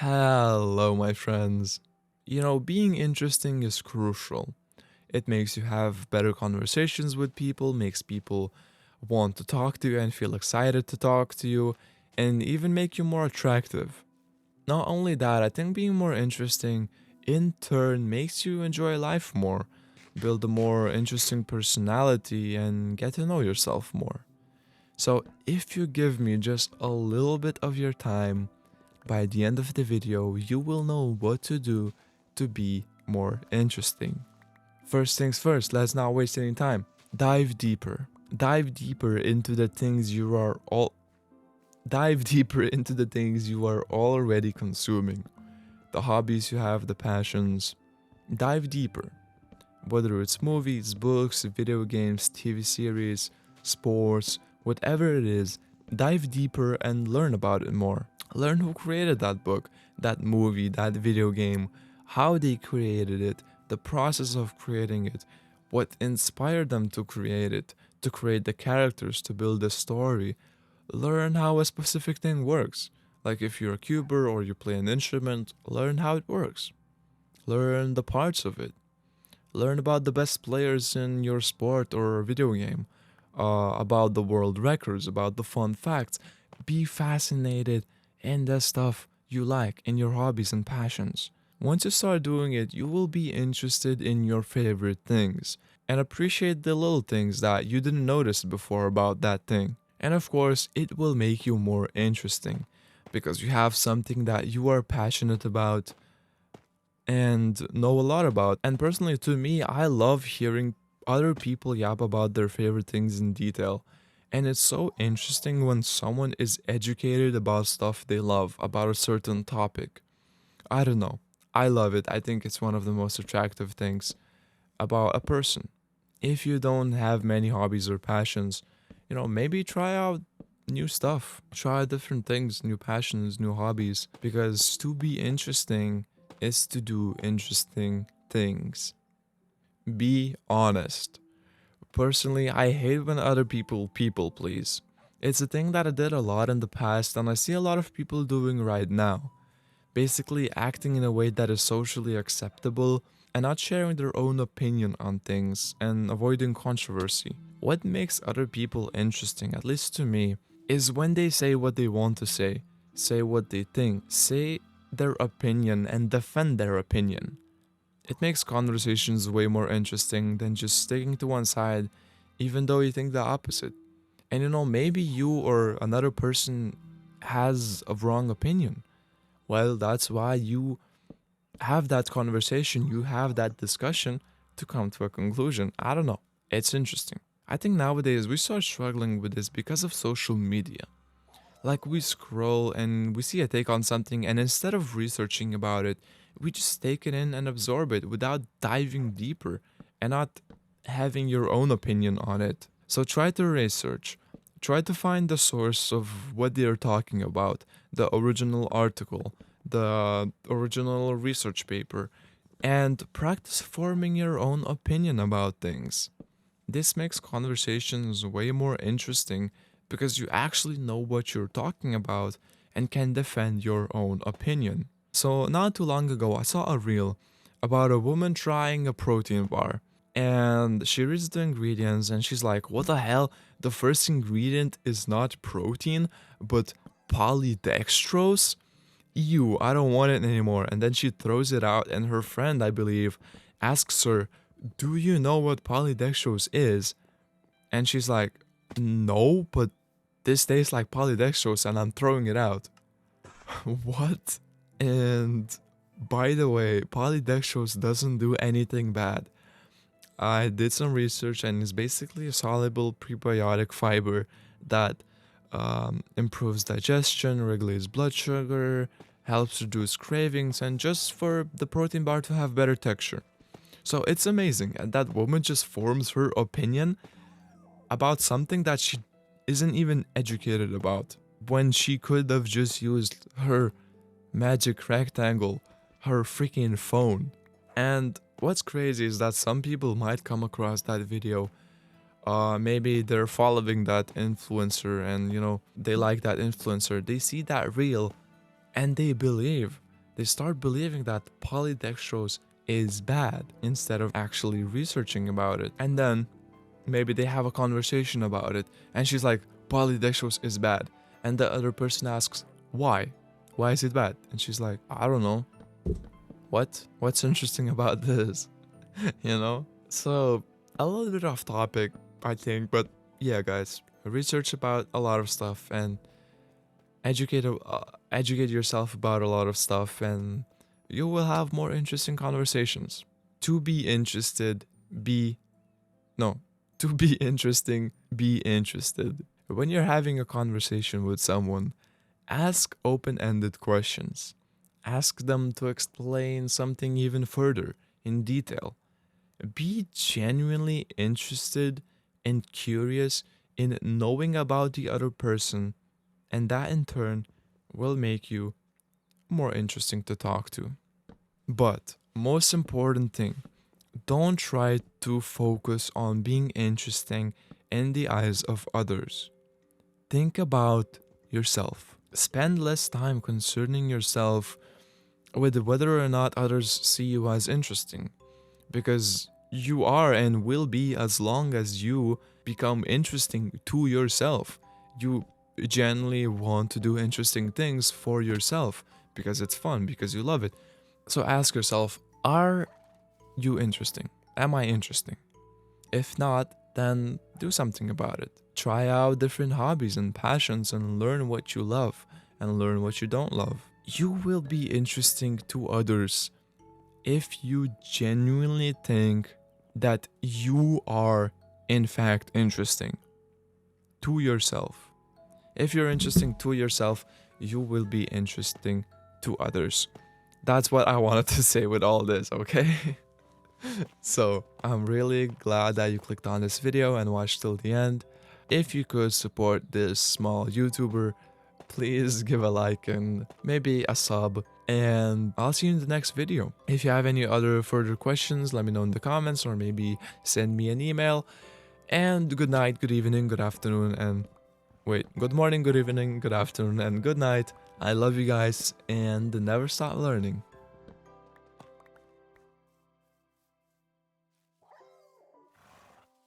Hello, my friends. Being interesting is crucial. It makes you have better conversations with people, makes people want to talk to you and feel excited to talk to you, and even make you more attractive. Not only that, I think being more interesting in turn makes you enjoy life more, build a more interesting personality, and get to know yourself more. So, if you give me just a little bit of your time, by the end of the video, you will know what to do to be more interesting. First things first, let's not waste any time. Dive deeper. Dive deeper into the things you are all Dive deeper into the things you are already consuming. The hobbies you have, the passions. Dive deeper. Whether it's movies, books, video games, TV series, sports, whatever it is, dive deeper and learn about it more. Learn who created that book, that movie, that video game, how they created it, the process of creating it, what inspired them to create it, to create the characters, to build the story. Learn how a specific thing works. Like if you're a cuber or you play an instrument, learn how it works. Learn the parts of it. Learn about the best players in your sport or video game, about the world records, about the fun facts. Be fascinated in the stuff you like, in your hobbies and passions. Once you start doing it, you will be interested in your favorite things and appreciate the little things that you didn't notice before about that thing. And of course, it will make you more interesting because you have something that you are passionate about and know a lot about. And personally, to me, I love hearing other people yap about their favorite things in detail. And it's so interesting when someone is educated about stuff they love, about a certain topic. I don't know. I love it. I think it's one of the most attractive things about a person. If you don't have many hobbies or passions, maybe try out new stuff, try different things, new passions, new hobbies, because to be interesting is to do interesting things. Be honest. Personally, I hate when other people please. It's a thing that I did a lot in the past and I see a lot of people doing right now. Basically acting in a way that is socially acceptable and not sharing their own opinion on things and avoiding controversy. What makes other people interesting, at least to me, is when they say what they want to say what they think, say their opinion and defend their opinion. It makes conversations way more interesting than just sticking to one side, even though you think the opposite. And maybe you or another person has a wrong opinion. Well, that's why you have that conversation, you have that discussion to come to a conclusion. I don't know. It's interesting. I think nowadays we start struggling with this because of social media. Like we scroll and we see a take on something, and instead of researching about it, we just take it in and absorb it without diving deeper and not having your own opinion on it. So try to research. Try to find the source of what they're talking about, the original article, the original research paper, and practice forming your own opinion about things. This makes conversations way more interesting because you actually know what you're talking about and can defend your own opinion. So, not too long ago, I saw a reel about a woman trying a protein bar. And she reads the ingredients and she's like, what the hell? The first ingredient is not protein, but polydextrose? Ew, I don't want it anymore. And then she throws it out, and her friend, I believe, asks her, do you know what polydextrose is? And she's like, no, but this tastes like polydextrose and I'm throwing it out. What? And by the way, polydextrose doesn't do anything bad. I did some research and it's basically a soluble prebiotic fiber that improves digestion, regulates blood sugar, helps reduce cravings, and just for the protein bar to have better texture. So it's amazing, and that woman just forms her opinion about something that she isn't even educated about, when she could have just used her magic rectangle, her freaking phone. And what's crazy is that some people might come across that video. Maybe they're following that influencer and they like that influencer. They see that reel and they believe they start believing that polydextrose is bad instead of actually researching about it. And then maybe they have a conversation about it, and she's like, polydextrose is bad. And the other person asks, why? Why is it bad? And she's like, I don't know. What? What's interesting about this? You know? So, a little bit off topic, I think, but yeah, guys, research about a lot of stuff and educate yourself about a lot of stuff, and you will have more interesting conversations. To be interested, be no, to be interesting, be interested. When you're having a conversation with someone, ask open-ended questions. Ask them to explain something even further in detail. Be genuinely interested and curious in knowing about the other person, and that in turn will make you more interesting to talk to. But most important thing, don't try to focus on being interesting in the eyes of others. Think about yourself. Spend less time concerning yourself with whether or not others see you as interesting, because you are and will be as long as you become interesting to yourself. You genuinely want to do interesting things for yourself because it's fun, because you love it. So ask yourself, are you interesting? Am I interesting? If not, then do something about it. Try out different hobbies and passions and learn what you love and learn what you don't love. You will be interesting to others if you genuinely think that you are in fact interesting to yourself. If you're interesting to yourself, you will be interesting to others. That's what I wanted to say with all this, okay? So, I'm really glad that you clicked on this video and watched till the end. If you could support this small YouTuber, please give a like and maybe a sub. And I'll see you in the next video. If you have any other further questions, let me know in the comments or maybe send me an email. And good night, good evening, good afternoon, and good morning, good evening, good afternoon, and good night. I love you guys and never stop learning.